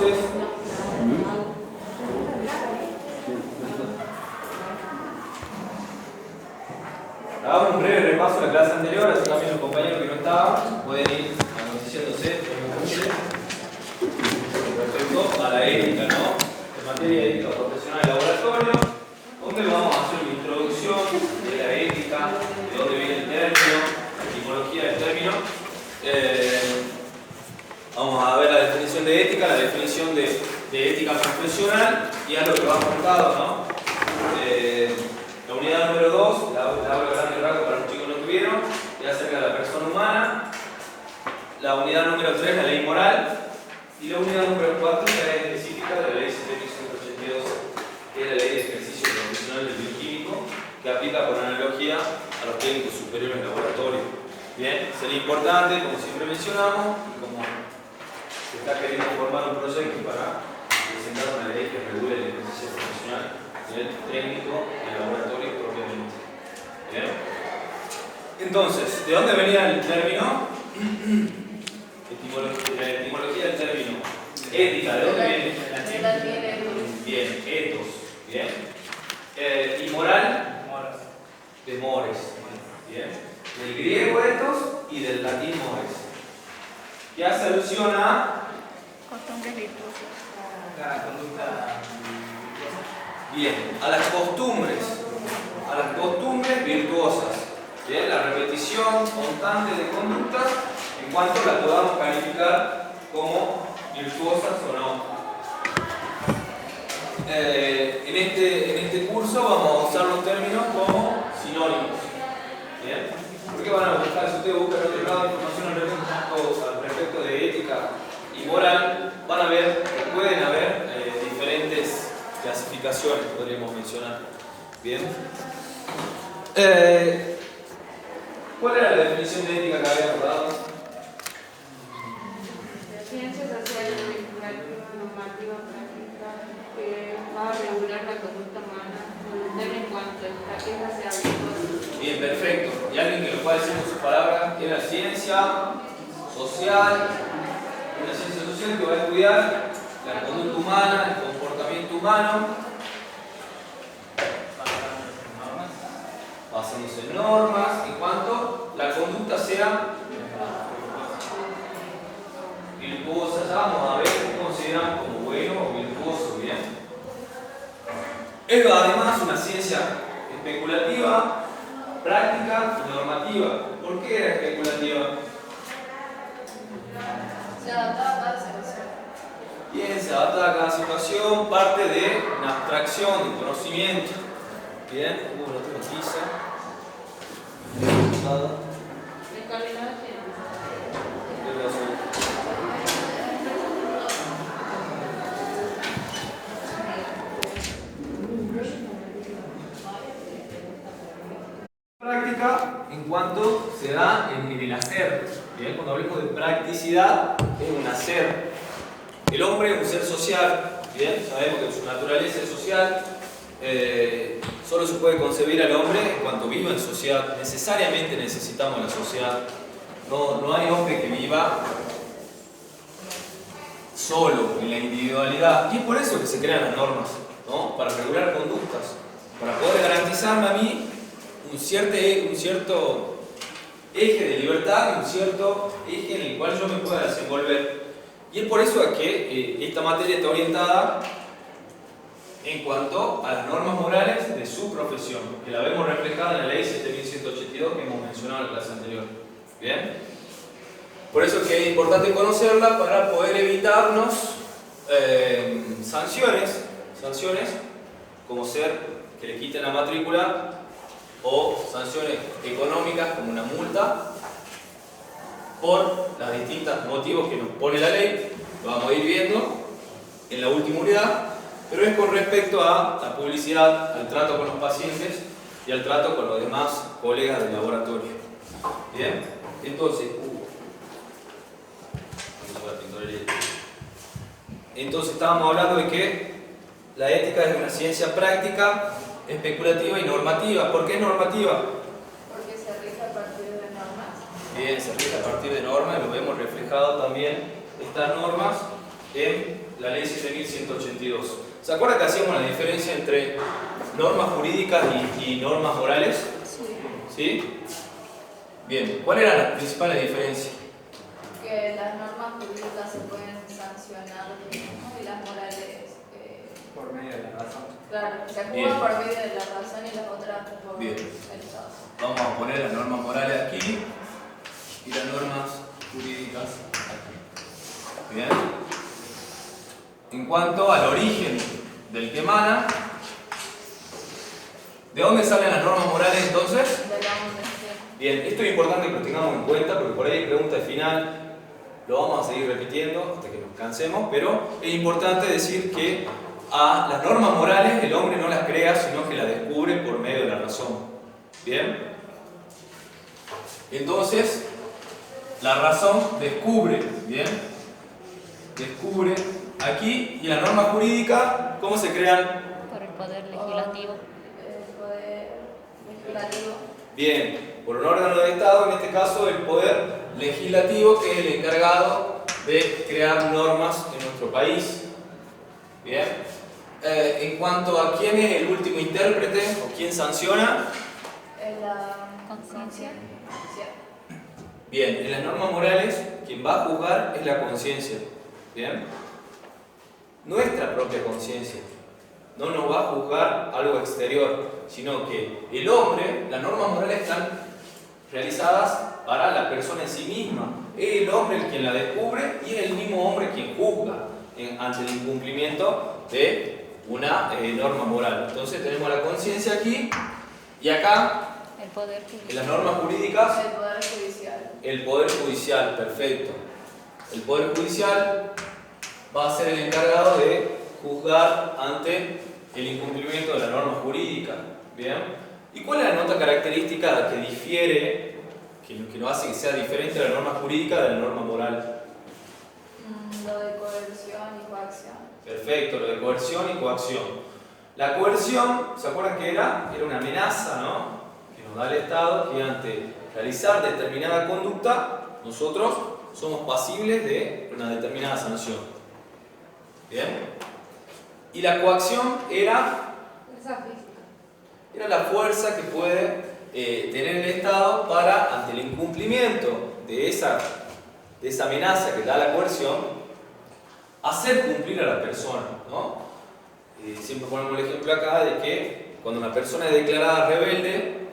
entonces, hagamos un breve repaso de la clase anterior, así también los compañeros que no estaban pueden ir aconteciéndose respecto a la ética, ¿no? En materia de ética profesional y laboratorio, donde vamos a hacer una introducción de la ética, de dónde viene el término, la etimología del término. Vamos a ver la definición de ética, la definición de ética profesional y algo que va aportado, ¿no? La unidad número 2, la hablo grande y rasgo para los chicos que no tuvieron, es acerca de la persona humana. La unidad número 3, la ley moral. Y la unidad número 4, la ley específica de la ley 7182, que es la ley de ejercicio profesional del bioquímico, que aplica por analogía a los técnicos superiores en laboratorio. Bien, sería importante, como siempre mencionamos, y como se está queriendo formar un proyecto para presentar una ley que regule el ejercicio profesional del técnico en laboratorio propiamente. Bien. Entonces, ¿de dónde venía el término? La etimología del término ética, ¿de dónde viene? Bien, ethos. Bien. ¿Y moral? De mores. Bien. Del griego ethos y del latín mores. Que hace alusión a costumbres virtuosas. La conducta. Bien, a las costumbres virtuosas. Bien, la repetición constante de conductas en cuanto las podamos calificar como virtuosas o no. En este curso vamos a usar los términos como sinónimos. Bien, porque van a buscar, si ustedes buscan en otro lado información al respecto de ética y moral, van a ver que pueden haber diferentes clasificaciones, podríamos mencionar. Bien. ¿Cuál era la definición de ética que habíamos dado? Ciencia social, vinculativa, normativa, práctica, que va a regular la conducta humana, en cuanto a que esta sea virtuosa. Bien, perfecto. ¿Y alguien que lo pueda decir con sus palabras? ¿Qué es la ciencia social? Una ciencia social que va a estudiar la conducta humana, el comportamiento humano, basándose en normas, en cuanto la conducta sea virtuosa. Ya vamos a ver qué consideran como bueno o virtuoso. Bien. Es además una ciencia especulativa, práctica y normativa. ¿Por qué era especulativa? Se adapta a cada situación. Bien, se adapta a cada situación, parte de una abstracción, de conocimiento. Bien, no tengo tiza. El coordinador tiene. Práctica en cuanto se da en el hacer. Bien, cuando hablemos de practicidad, es un hacer. El hombre es un ser social. Bien, sabemos que su naturaleza es social. Solo se puede concebir al hombre en cuanto viva en sociedad. Necesariamente necesitamos la sociedad. No hay hombre que viva solo en la individualidad. Y es por eso que se crean las normas, ¿no? Para regular conductas, para poder garantizarme a mí un cierto eje de libertad y un cierto eje en el cual yo me pueda desenvolver. Y es por eso que esta materia está orientada en cuanto a las normas morales de su profesión, que la vemos reflejada en la ley 7182 que hemos mencionado en la clase anterior. ¿Bien? Por eso es que es importante conocerla para poder evitarnos sanciones como ser que le quiten la matrícula o sanciones económicas como una multa por los distintos motivos que nos pone la ley. Lo vamos a ir viendo en la última unidad. Pero es con respecto a la publicidad, al trato con los pacientes y al trato con los demás colegas del laboratorio. Bien, entonces, estábamos hablando de que la ética es una ciencia práctica, especulativa y normativa. ¿Por qué es normativa? Porque se rige a partir de normas. Bien, se rige a partir de normas, y lo vemos reflejado también estas normas en la ley 7182. ¿Se acuerdan que hacíamos la diferencia entre normas jurídicas y normas morales? Sí. ¿Sí? Bien, ¿cuáles eran las principales diferencias? Que las normas jurídicas se pueden sancionar, ¿no? Y las morales, por medio de la razón. claro, se Bien. actúa por medio de la razón y las otras por Bien. el Estado. Vamos a poner las normas morales aquí y las normas jurídicas aquí. Bien. En cuanto al origen del que emana, ¿de dónde salen las normas morales entonces? De la universidad. Bien, esto es importante que lo tengamos en cuenta porque por ahí hay pregunta al final, lo vamos a seguir repitiendo hasta que nos cansemos, pero es importante decir que a las normas morales el hombre no las crea, sino que las descubre por medio de la razón. ¿Bien? Entonces, la razón descubre, ¿bien? Descubre aquí, y la norma jurídica, ¿cómo se crean? Por el poder legislativo. El poder legislativo. Bien, por un órgano de Estado, en este caso el poder legislativo, que es el encargado de crear normas en nuestro país. Bien. En cuanto a quién es el último intérprete o quién sanciona, La Conciencia. bien, en las normas morales quien va a juzgar es la conciencia. Bien. Nuestra propia conciencia no nos va a juzgar algo exterior, sino que el hombre, las normas morales están realizadas para la persona en sí misma. Es el hombre el quien la descubre y es el mismo hombre quien juzga ante el incumplimiento de una norma moral. Entonces tenemos la conciencia aquí y acá, El poder en judicial. las normas jurídicas, el poder judicial. el Poder Judicial, perfecto. El Poder Judicial va a ser el encargado de juzgar ante el incumplimiento de la norma jurídica. ¿Bien? ¿Y cuál es la nota característica que difiere, que lo hace que sea diferente la norma jurídica de la norma moral? Lo de coerción y coacción. Perfecto, lo de coerción y coacción. La coerción, ¿se acuerdan que era? Era una amenaza, ¿no? Que nos da el Estado, que ante realizar determinada conducta, nosotros somos pasibles de una determinada sanción. ¿Bien? Y la coacción era la fuerza que puede tener el Estado para, ante el incumplimiento de esa amenaza que da la coerción, hacer cumplir a la persona, ¿no? Siempre ponemos el ejemplo acá de que cuando una persona es declarada rebelde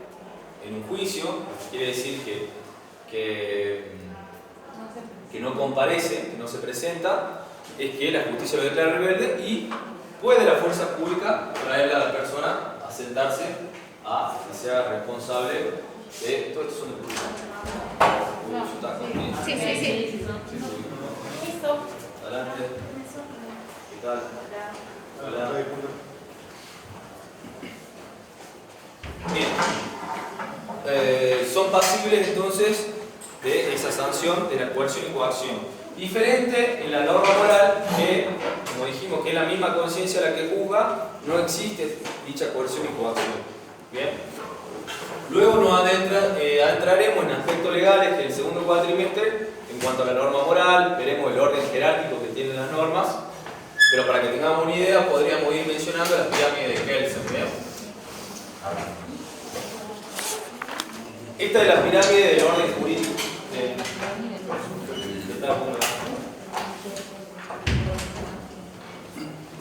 en un juicio, quiere decir que no comparece, que no se presenta, es que la justicia lo declara rebelde y puede la fuerza pública traerle a la persona a sentarse a que sea responsable de todo esto. Sí, sí, sí. Adelante. ¿Qué tal? Hola. Bien. Son pasibles entonces de esa sanción de la coerción y coacción. Diferente en la norma moral, que, como dijimos, que es la misma conciencia la que juzga, no existe dicha coerción y coacción. Bien. Luego nos adentraremos en aspectos legales, que en el segundo cuatrimestre, en cuanto a la norma moral, veremos el orden jerárquico que tienen las normas, pero para que tengamos una idea, podríamos ir mencionando las pirámides de Kelsen. ¿Bien? Esta es la pirámide del orden jurídico.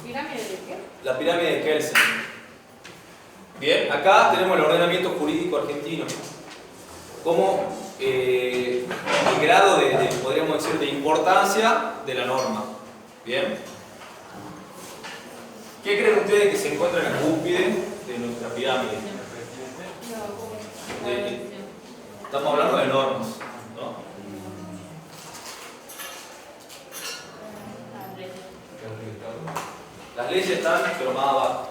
¿Pirámide de qué? La pirámide de Kelsen. Bien, acá tenemos el ordenamiento jurídico argentino. Como el grado podríamos decir, de importancia de la norma. Bien. ¿Qué creen ustedes que se encuentra en la cúspide de nuestra pirámide? Estamos hablando de normas, ¿no? Las leyes están, pero más abajo.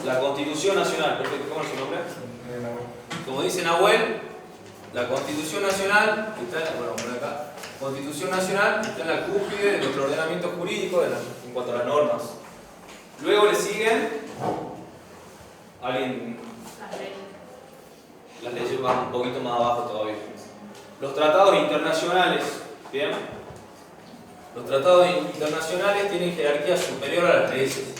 La Constitución Nacional, perfecto, ¿cómo es su nombre? Como dice Nahuel, la Constitución Nacional, que está por acá, Constitución Nacional está en la cúspide de nuestro ordenamiento jurídico en cuanto a las normas. Luego le siguen, las leyes van un poquito más abajo todavía. Los tratados internacionales, ¿bien? Los tratados internacionales tienen jerarquía superior a las leyes.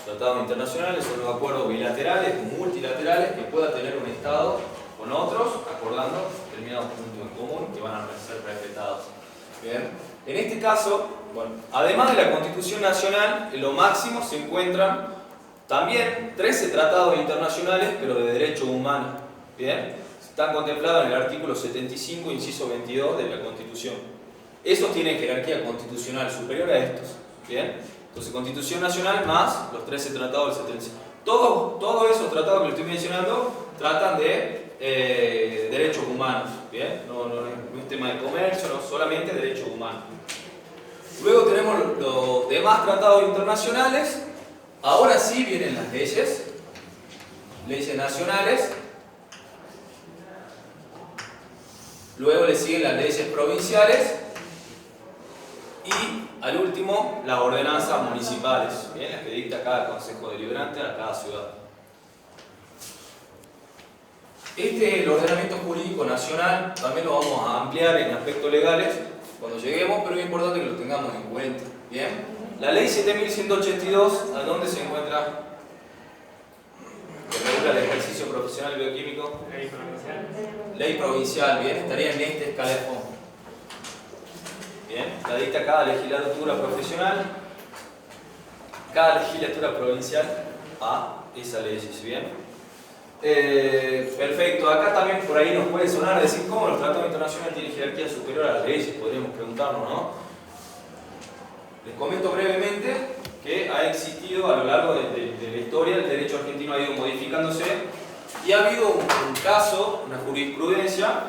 Tratados internacionales son los acuerdos bilaterales o multilaterales que pueda tener un Estado con otros, acordando determinados puntos en común que van a ser respetados. Bien. En este caso, bueno, además de la Constitución Nacional, en lo máximo se encuentran también 13 tratados internacionales, pero de derechos humanos. Bien. Están contemplados en el artículo 75, inciso 22 de la Constitución. Esos tienen jerarquía constitucional superior a estos. Bien. Entonces, Constitución Nacional más los 13 tratados del 75. Todos esos tratados que les estoy mencionando tratan de derechos humanos. ¿Bien? No es tema de comercio, no, solamente derechos humanos. Luego tenemos los demás tratados internacionales. Ahora sí vienen las leyes nacionales. Luego le siguen las leyes provinciales. Y al último, las ordenanzas municipales, ¿bien? Las que dicta cada consejo deliberante a cada ciudad. Este es el ordenamiento jurídico nacional, también lo vamos a ampliar en aspectos legales cuando lleguemos, pero es importante que lo tengamos en cuenta. ¿Bien? La ley 7182, ¿a dónde se encuentra? Que regula el ejercicio profesional bioquímico. Ley provincial. Ley provincial, bien, estaría en este escalafón. Bien, la dicta cada legislatura profesional, cada legislatura provincial a esa ley, ¿bien? Perfecto, acá también por ahí nos puede sonar decir cómo los tratados internacionales tienen jerarquía superior a las leyes, podríamos preguntarnos, ¿no? Les comento brevemente que ha existido a lo largo de la historia, el derecho argentino ha ido modificándose y ha habido un caso, una jurisprudencia.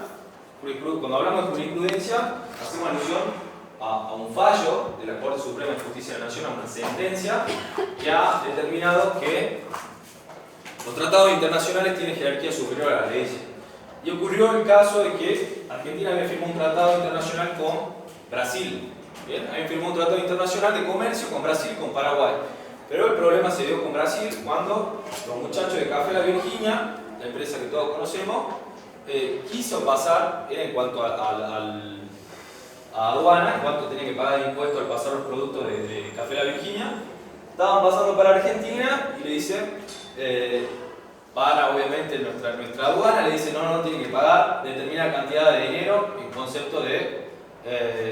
Cuando hablamos de jurisprudencia, hacemos alusión a un fallo de la Corte Suprema de Justicia de la Nación, a una sentencia que ha determinado que los tratados internacionales tienen jerarquía superior a las leyes. Y ocurrió el caso de que Argentina había firmado un tratado internacional con Brasil. Bien, había firmado un tratado internacional de comercio con Brasil y con Paraguay. Pero el problema se dio con Brasil cuando los muchachos de Café La Virginia, la empresa que todos conocemos, quiso pasar, en cuanto a aduana, en cuanto tenía que pagar impuestos al pasar los productos de Café La Virginia, estaban pasando para Argentina y le dicen, para obviamente nuestra aduana, le dicen no tienen que pagar determinada cantidad de dinero en concepto de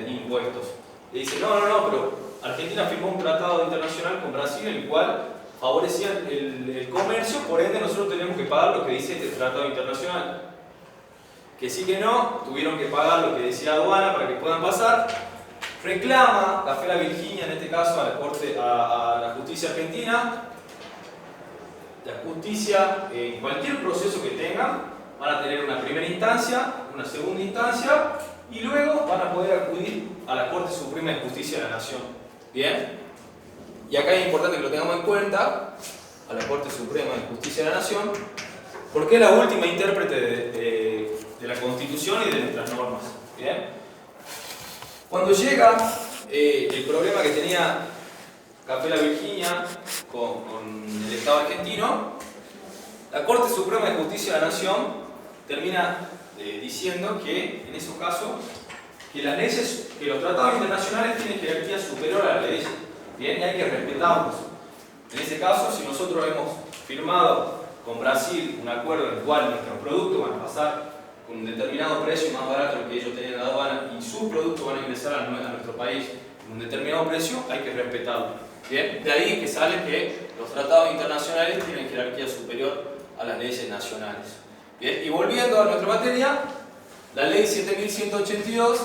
impuestos. Le dicen no, pero Argentina firmó un tratado internacional con Brasil en el cual favorecía el comercio, por ende nosotros tenemos que pagar lo que dice este tratado internacional. Que sí que no, tuvieron que pagar lo que decía aduana para que puedan pasar. Reclama Café La Virginia, en este caso a la Corte, a la justicia argentina. La justicia, en cualquier proceso que tengan, van a tener una primera instancia, una segunda instancia y luego van a poder acudir a la Corte Suprema de Justicia de la Nación. ¿Bien? Y acá es importante que lo tengamos en cuenta, a la Corte Suprema de Justicia de la Nación, porque es la última intérprete de la Constitución y de nuestras normas. ¿Bien? Cuando llega el problema que tenía Café La Virginia con el Estado argentino, la Corte Suprema de Justicia de la Nación termina diciendo que en esos casos que las leyes, que los tratados internacionales tienen jerarquía superior a la ley, bien, y hay que respetarlos. En ese caso, si nosotros hemos firmado con Brasil un acuerdo en el cual nuestros productos van a pasar con un determinado precio más barato de lo que ellos tenían en la aduana y sus productos van a ingresar a nuestro país con un determinado precio, hay que respetarlo. Bien, de ahí que sale que los tratados internacionales tienen jerarquía superior a las leyes nacionales. Bien, y volviendo a nuestra materia, la ley 7182,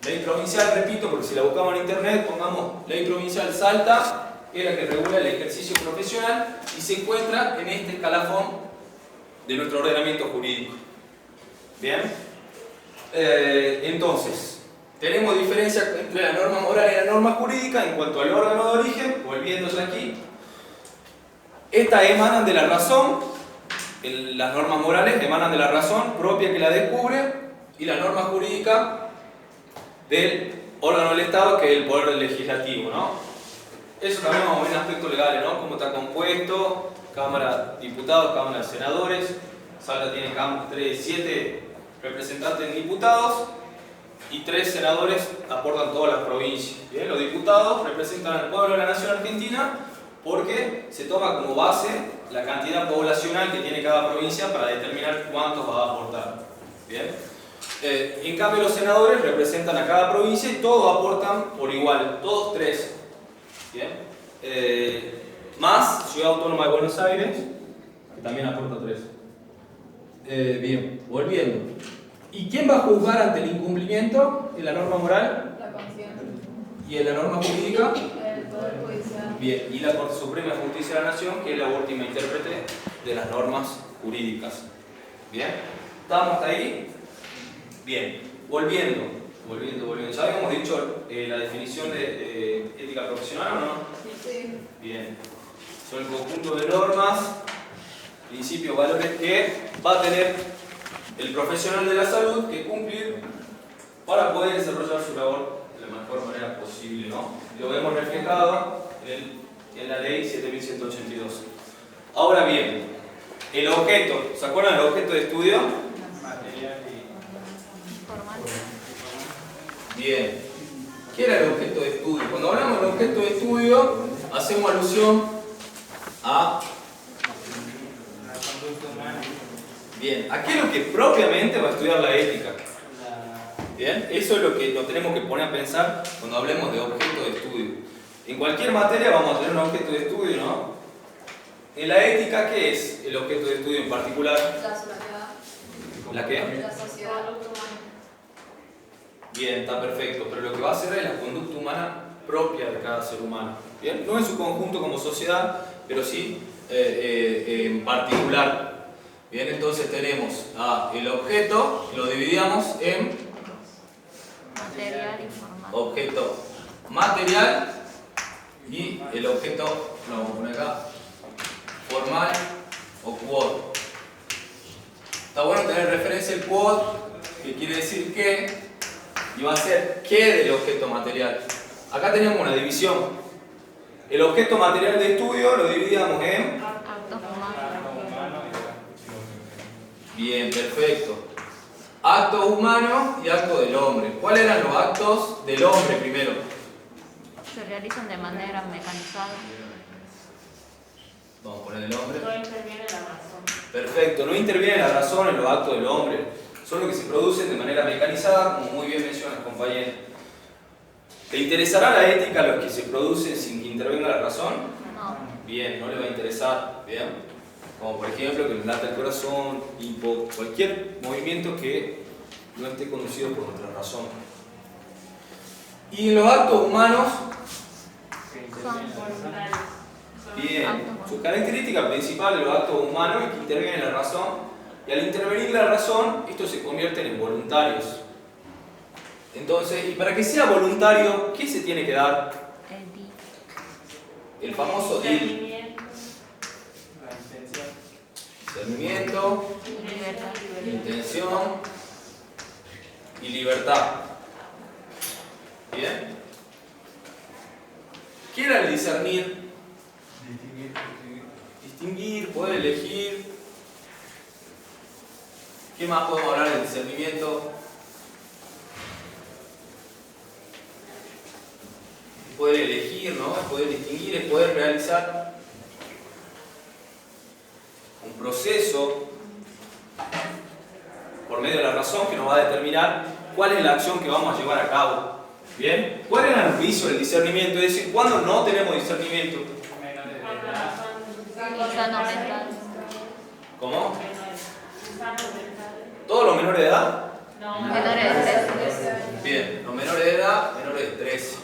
ley provincial, repito, porque si la buscamos en internet, pongamos ley provincial Salta, que es la que regula el ejercicio profesional y se encuentra en este escalafón de nuestro ordenamiento jurídico. Bien, entonces, tenemos diferencia entre la norma moral y la norma jurídica en cuanto al órgano de origen, volviéndose aquí. Estas emanan de la razón, las normas morales emanan de la razón propia que la descubre y la norma jurídica del órgano del Estado, que es el poder legislativo, ¿no? Eso también vamos a ver en aspectos legales, ¿no? Cómo está compuesto, Cámara de Diputados, Cámara de Senadores. Salta tiene 7 representantes en diputados y 3 senadores aportan todas las provincias. Bien, los diputados representan al pueblo de la nación argentina porque se toma como base la cantidad poblacional que tiene cada provincia para determinar cuántos va a aportar. Bien. En cambio los senadores representan a cada provincia y todos aportan por igual, todos 3. Bien. Más Ciudad Autónoma de Buenos Aires, que también aporta 3. Bien, volviendo. ¿Y quién va a juzgar ante el incumplimiento de la norma moral? La conciencia. ¿Y en la norma jurídica? El Poder Judicial. Bien, y la Corte Suprema de Justicia de la Nación, que es la última intérprete de las normas jurídicas. Bien, ¿estamos hasta ahí? Bien, volviendo. ¿Ya habíamos dicho la definición de ética profesional o no? Sí. Bien, son el conjunto de normas, principios, valores que va a tener el profesional de la salud que cumplir para poder desarrollar su labor de la mejor manera posible, ¿no? Lo vemos reflejado en la ley 7182. Ahora bien, el objeto, ¿se acuerdan del objeto de estudio? Material Formal. Bien, ¿qué era el objeto de estudio? Cuando hablamos del objeto de estudio, hacemos alusión a... la conducta humana, Bien, ¿a qué es lo que propiamente va a estudiar la ética? Bien, eso es lo que nos tenemos que poner a pensar cuando hablemos de objeto de estudio. En cualquier materia vamos a tener un objeto de estudio, ¿no? En la ética, ¿qué es el objeto de estudio en particular? La sociedad. ¿La qué? La sociedad. Bien, está perfecto, pero lo que va a hacer es la conducta humana propia de cada ser humano. Bien, no en su conjunto como sociedad, pero sí en particular. Bien, entonces tenemos el objeto, lo dividíamos en Material y formal. objeto material y el objeto, lo vamos a poner acá, formal o quod. Está bueno tener referencia el quod, que quiere decir que, y va a ser qué del objeto material. Acá tenemos una división. El objeto material de estudio lo dividíamos en... Actos humanos. humano Bien, perfecto. Actos humanos y actos del hombre. ¿Cuáles eran los actos del hombre primero? Se realizan de manera mecanizada. Vamos a poner el hombre. No interviene la razón. Perfecto, no interviene la razón en los actos del hombre. Son los que se producen de manera mecanizada, como muy bien mencionas, compañero. ¿Te interesará la ética a los que se producen sin que intervenga la razón? No. Bien, no le va a interesar. Bien. Como por ejemplo que nos lata el corazón, cualquier movimiento que no esté conducido por nuestra razón. Y en los actos humanos, bien, su característica principal de los actos humanos es que interviene la razón, y al intervenir la razón, estos se convierten en voluntarios. Entonces, y para que sea voluntario, ¿qué se tiene que dar? El di. El famoso DIL. la intención, Discernimiento, Libertad. intención y libertad. ¿Bien? ¿Qué era el discernir? Distinguir, poder elegir. ¿Qué más podemos hablar del discernimiento? Poder elegir, ¿no? Es poder distinguir, es poder realizar un proceso por medio de la razón que nos va a determinar cuál es la acción que vamos a llevar a cabo. ¿Bien? ¿Cuál era el juicio del discernimiento? Es decir, ¿cuándo no tenemos discernimiento? menores de edad, Sano mental. ¿Cómo? ¿Todos los menores de edad? Menores de 13. Bien, los menores de edad, menores de 13.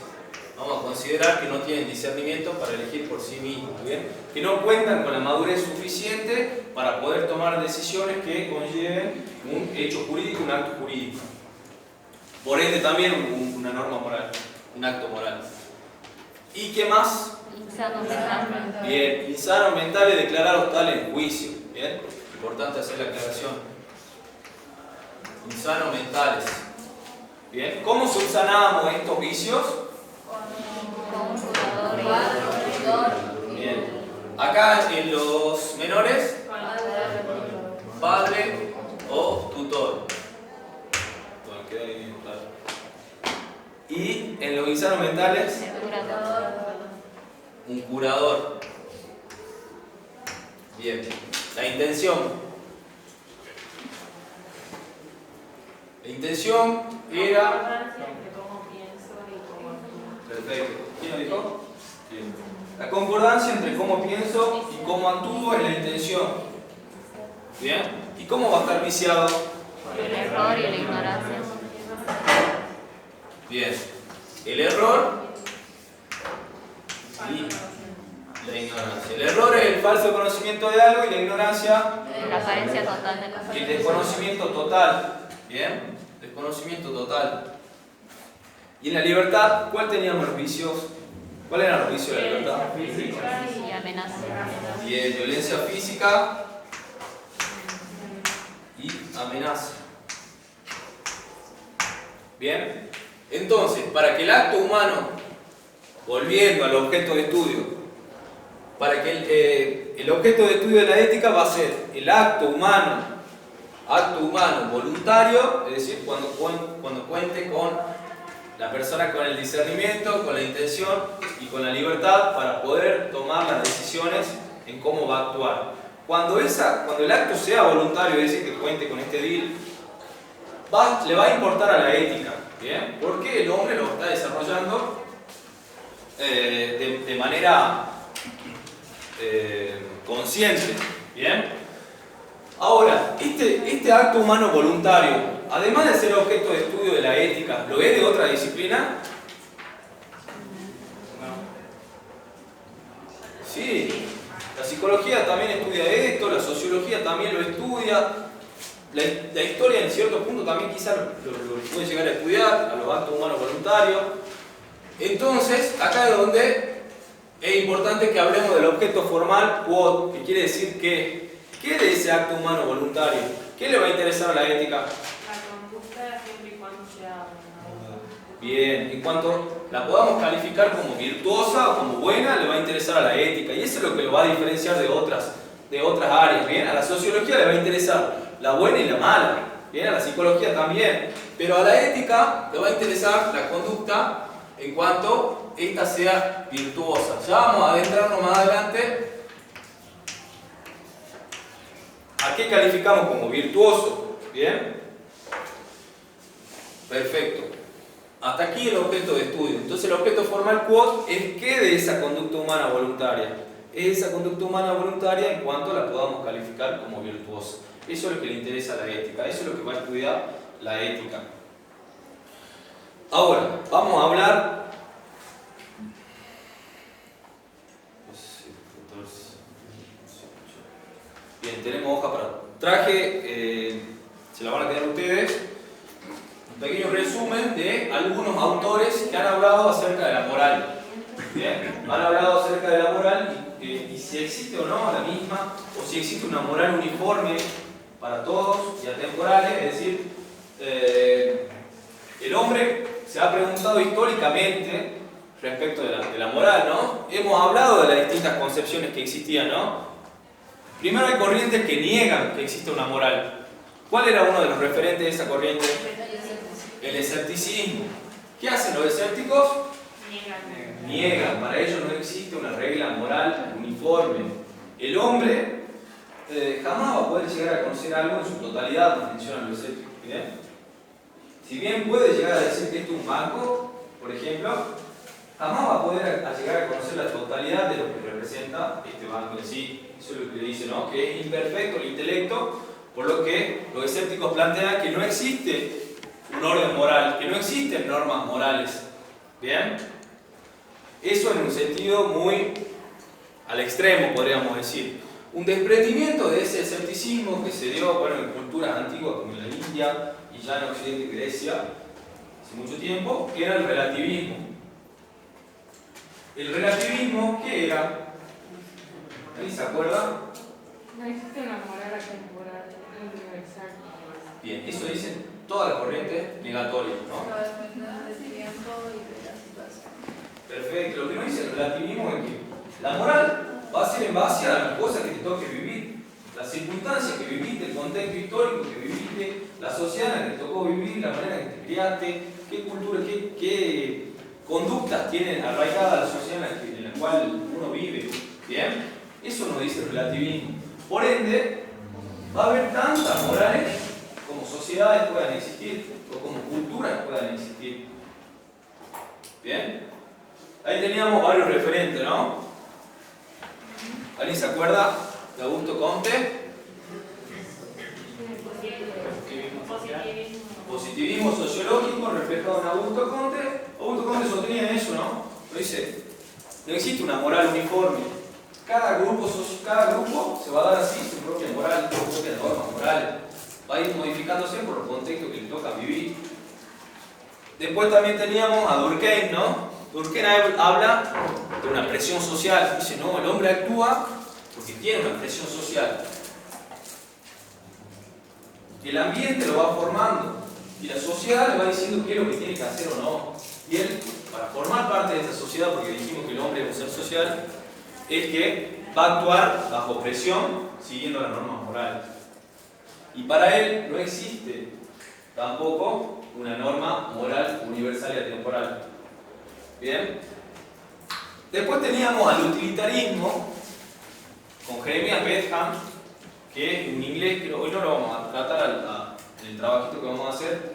Vamos a considerar que no tienen discernimiento para elegir por sí mismos, ¿bien? Que no cuentan con la madurez suficiente para poder tomar decisiones que conlleven un hecho jurídico, un acto jurídico. Por ende también una norma moral, un acto moral. ¿Y qué más? Insano mental. Bien, insanos mentales declarados tal en juicio. Bien, importante hacer la aclaración. Insanos mentales. Bien, ¿cómo subsanábamos estos vicios? Con un cuidador y Bien, acá en los menores, padre o tutor. queda ahí bien claro. Y en los insanos mentales, un curador. Bien. La intención. La intención era... Perfecto. ¿Quién lo dijo? Bien. La concordancia entre cómo pienso y cómo actúo es la intención. ¿Bien? ¿Y cómo va a estar viciado? El error y la ignorancia. Bien. El error y la ignorancia. El error es el falso conocimiento de algo y la ignorancia La carencia total de la el desconocimiento total. ¿Bien? Desconocimiento total. Y en la libertad, ¿cuál teníamos los vicios? ¿Cuál eran los vicios de la libertad? y amenaza. Bien, violencia física y amenaza. Bien, entonces, para que el acto humano, volviendo al objeto de estudio, para que el objeto de estudio de la ética va a ser el acto humano voluntario, es decir, cuando cuente con la persona con el discernimiento, con la intención y con la libertad para poder tomar las decisiones en cómo va a actuar. Cuando el acto sea voluntario, es decir, que cuente con este deal, le va a importar a la ética, ¿bien? Porque el hombre lo está desarrollando de manera consciente, ¿bien? Ahora, este acto humano voluntario, además de ser objeto de estudio de la ética, ¿lo es de otra disciplina? Sí, la psicología también estudia esto, la sociología también lo estudia, la historia en cierto punto también quizás lo puede llegar a estudiar, a los actos humanos voluntarios. Entonces, acá es donde es importante que hablemos del objeto formal quod, que quiere decir que ¿qué de ese acto humano voluntario? ¿Qué le va a interesar a la ética? La conducta siempre y cuando sea una. Bien, en cuanto la podamos calificar como virtuosa o como buena, le va a interesar a la ética. Y eso es lo que lo va a diferenciar de otras áreas. Bien, a la sociología le va a interesar la buena y la mala. Bien, a la psicología también. Pero a la ética le va a interesar la conducta en cuanto ésta sea virtuosa. Ya vamos a adentrarnos más adelante. ¿A qué calificamos como virtuoso? ¿Bien? Perfecto. Hasta aquí el objeto de estudio. Entonces el objeto formal quod es qué de esa conducta humana voluntaria. Es esa conducta humana voluntaria en cuanto la podamos calificar como virtuosa. Eso es lo que le interesa a la ética. Eso es lo que va a estudiar la ética. Ahora, vamos a hablar... Bien, tenemos hoja para... Traje, se la van a tener ustedes, un pequeño resumen de algunos autores que han hablado acerca de la moral. Bien, han hablado acerca de la moral y si existe o no la misma, o si existe una moral uniforme para todos y atemporales, es decir, el hombre se ha preguntado históricamente respecto de la moral, ¿no? Hemos hablado de las distintas concepciones que existían, ¿no? Primero hay corrientes que niegan que existe una moral. ¿Cuál era uno de los referentes de esa corriente? El escepticismo. ¿Qué hacen los escépticos? Niegan. Para ellos no existe una regla moral uniforme. El hombre jamás va a poder llegar a conocer algo en su totalidad, nos mencionan los escépticos. ¿Bien? Si bien puede llegar a decir que esto es un banco, por ejemplo, jamás va a poder llegar a conocer la totalidad de lo que representa este banco en sí. Eso es lo que le dice, ¿no? Que es imperfecto el intelecto, por lo que los escépticos plantean que no existe un orden moral, que no existen normas morales. ¿Bien? Eso en un sentido muy al extremo, podríamos decir. Un desprendimiento de ese escepticismo que se dio, bueno, en culturas antiguas como en la India y ya en Occidente y Grecia, hace mucho tiempo, era el relativismo. ¿El relativismo qué era? ¿Alguien se acuerda? No existe una moral atemporal universal. Bien, eso dicen todas las corrientes negatorias, ¿no? Va a depender del tiempo y de la situación. Perfecto, lo que no dice el relativismo es que la moral va a ser en base a las cosas que te toque vivir. las circunstancias que viviste, el contexto histórico que viviste, la sociedad en la que te tocó vivir, la manera en que te criaste, qué cultura, qué conductas tienen arraigada la sociedad en la cual uno vive. ¿Bien? Eso nos dice el relativismo. Por ende, va a haber tantas morales como sociedades puedan existir o como culturas puedan existir. ¿Bien? Ahí teníamos varios referentes, ¿no? ¿Alguien se acuerda de Augusto Comte? Positivismo sociológico reflejado en Augusto Comte. Augusto Comte sostenía eso, ¿no? Dice, no existe una moral uniforme. Cada grupo se va a dar así su propia moral, sus propias normas morales. Va a ir modificándose por el contexto que le toca vivir. Después también teníamos a Durkheim, ¿no? Durkheim habla de una presión social. Dice, no, el hombre actúa porque tiene una presión social. El ambiente lo va formando y la sociedad le va diciendo qué es lo que tiene que hacer o no. Y él, para formar parte de esta sociedad, porque dijimos que el hombre es un ser social, es que va a actuar bajo presión siguiendo las normas morales. Y para él no existe tampoco una norma moral universal y atemporal. Bien. Después teníamos al utilitarismo con Jeremias Bentham, que es un inglés que hoy no lo vamos a tratar en el trabajito que vamos a hacer,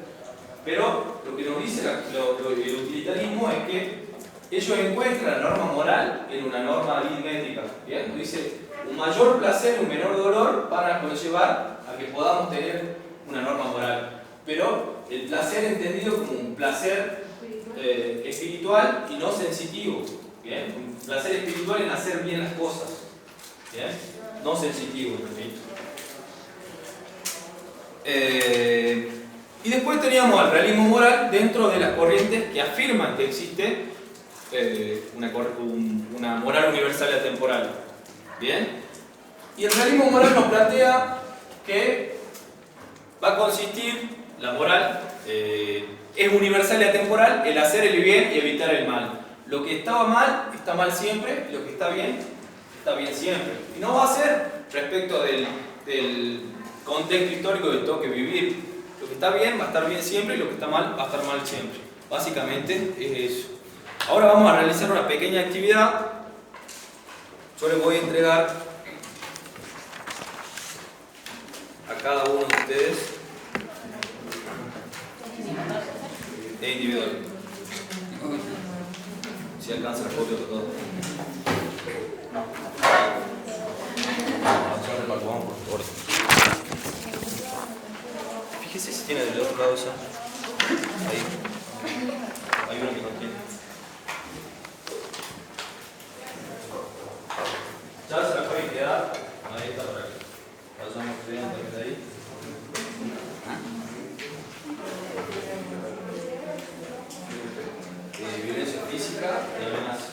pero lo que nos dice el utilitarismo es que ellos encuentran la norma moral en una norma aritmética. ¿Bien? Nos dice, un mayor placer y un menor dolor van a conllevar a que podamos tener una norma moral. Pero el placer entendido como un placer espiritual y no sensitivo. ¿Bien? Un placer espiritual en hacer bien las cosas. ¿Bien? No sensitivo, repito. Y después teníamos al realismo moral dentro de las corrientes que afirman que existe una moral universal y atemporal. ¿Bien? Y el realismo moral nos plantea que va a consistir, la moral es universal y atemporal, el hacer el bien y evitar el mal. Lo que estaba mal, está mal siempre, y lo que está bien siempre. Y no va a ser respecto del contexto histórico que toque vivir. Lo que está bien va a estar bien siempre y lo que está mal va a estar mal siempre. Básicamente es eso. Ahora vamos a realizar una pequeña actividad. Yo les voy a entregar a cada uno de ustedes. Es individual. Si alcanza el copio de todo. Fíjese si tiene del otro lado esa. Ahí. Hay uno que no tiene. Ya se la pueden quedar. Ahí está para que vayamos creando también de ahí. Violencia física y amenaza.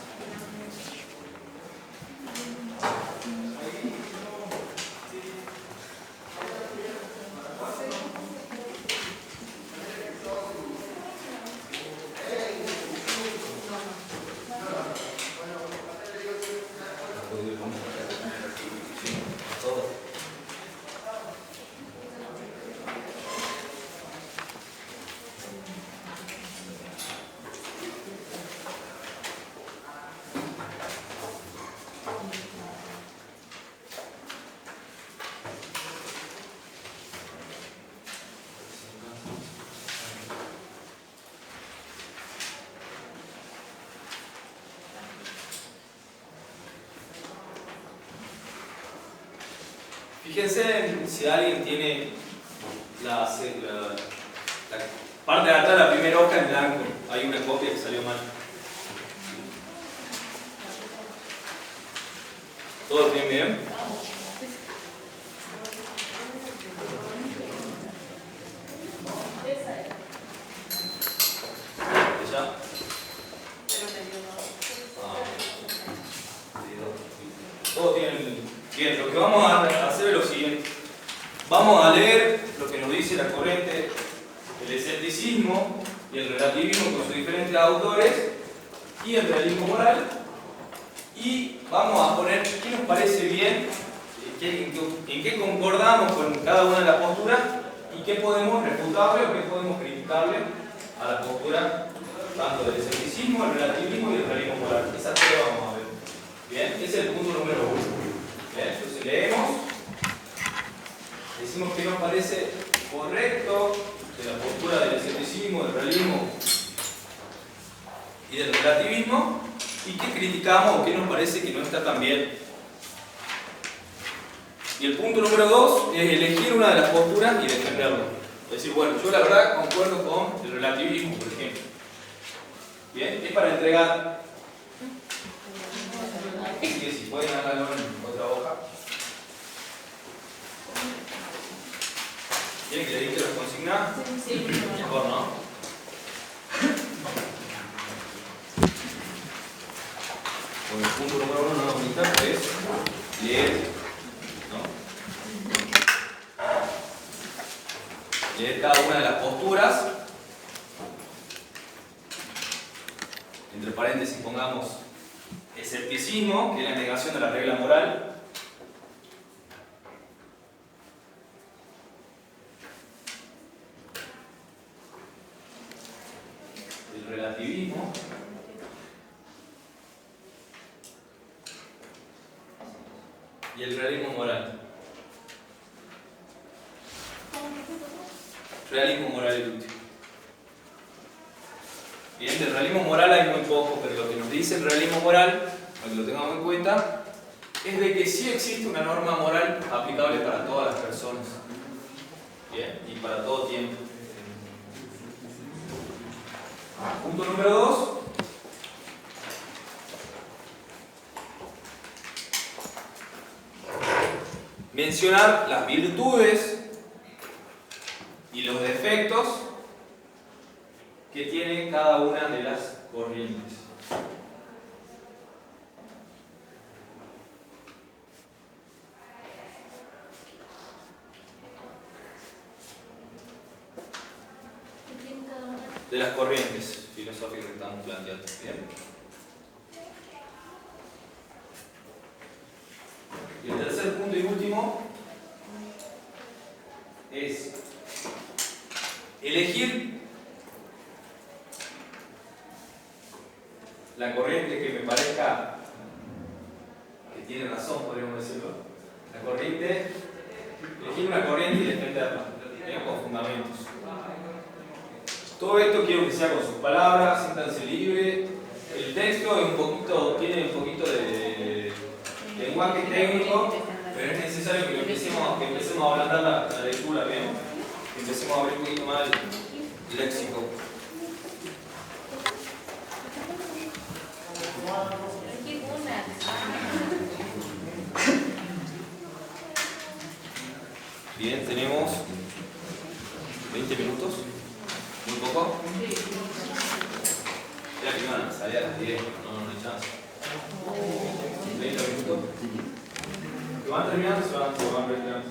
Fíjense si alguien tiene la parte de atrás de la primera hoja en blanco. Hay una copia que salió mal. ¿Todos tienen bien? ¿Ya? Todos tienen bien. Lo que vamos a hacer es lo siguiente. Vamos a leer lo que nos dice la corriente del escepticismo y el relativismo con sus diferentes autores y el realismo moral, y vamos a poner qué nos parece bien en qué concordamos con cada una de las posturas y qué podemos refutarle o qué podemos criticarle a la postura tanto del escepticismo, el relativismo y el realismo moral. Esas tres vamos a ver. Bien, ese es el punto número 1. Bien, entonces leemos, decimos que nos parece correcto de la postura del escepticismo, del realismo y del relativismo, y qué criticamos o qué nos parece que no está tan bien. Y el punto número 2 es elegir una de las posturas y defenderla. Es decir, bueno, yo la verdad concuerdo con el relativismo, por ejemplo. Bien, es para entregar. Así que si pueden hacerlo en otra hoja. ¿Quieren que le dicte las consignas? Sí. Mejor, ¿no? Bueno, el punto número 1 no bonita es leer. Leer cada una de las posturas. Entre paréntesis pongamos escepticismo, que es la negación de la regla moral. El relativismo. Y el realismo moral. Realismo moral el último. Bien, del realismo moral hay muy poco, pero lo que nos dice el realismo moral, para que lo tengamos en cuenta, es de que sí existe una norma moral aplicable para todas las personas. Bien, y para todo tiempo. Punto número 2. Mencionar las virtudes y los defectos que tiene cada una de las corrientes. De las corrientes filosóficas que estamos planteando. ¿Bien? Y el tercer punto y último es elegir la corriente que me parezca que tiene razón, podríamos decirlo. La corriente, elegir una corriente y defenderla, con fundamentos. Todo esto quiero que sea con sus palabras, siéntanse libres. El texto es tiene un poquito de lenguaje técnico, pero es necesario que empecemos a ablandar la lectura, ¿bien? Que empecemos a abrir un poquito más el léxico. Bien, tenemos 20 minutos. ¿Muy poco? Era que iban a salir a las 10, no hay chance. 30 minutos. ¿Que van terminando o se van retirando?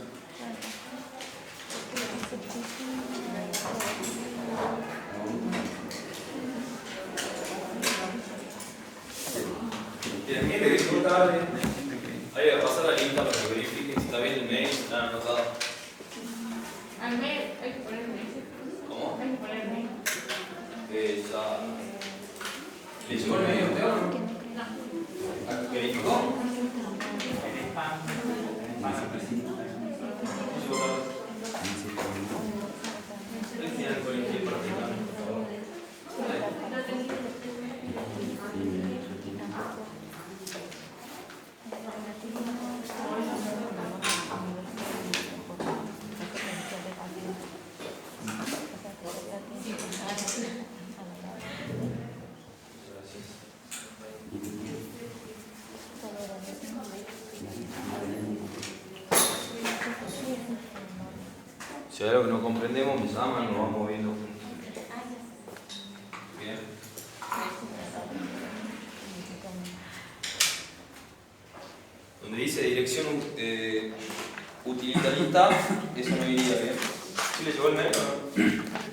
Bien, gente que llegó tarde, hay que pasar la lista para que verifiquen si está bien el mail, si están anotados. Al mail hay que poner mail. ¿Cómo? Hay que poner mail. ¿Le llegó el mail a usted o no? ¿Verificó? En spam. Llegó tarde. ¿Quién tiene el colegio para aplicar, por favor? Si hay algo que no comprendemos, me llaman, nos vamos viendo juntos. Bien. Donde dice dirección utilitarista, eso no iría bien. ¿Sí le llegó el mail o no?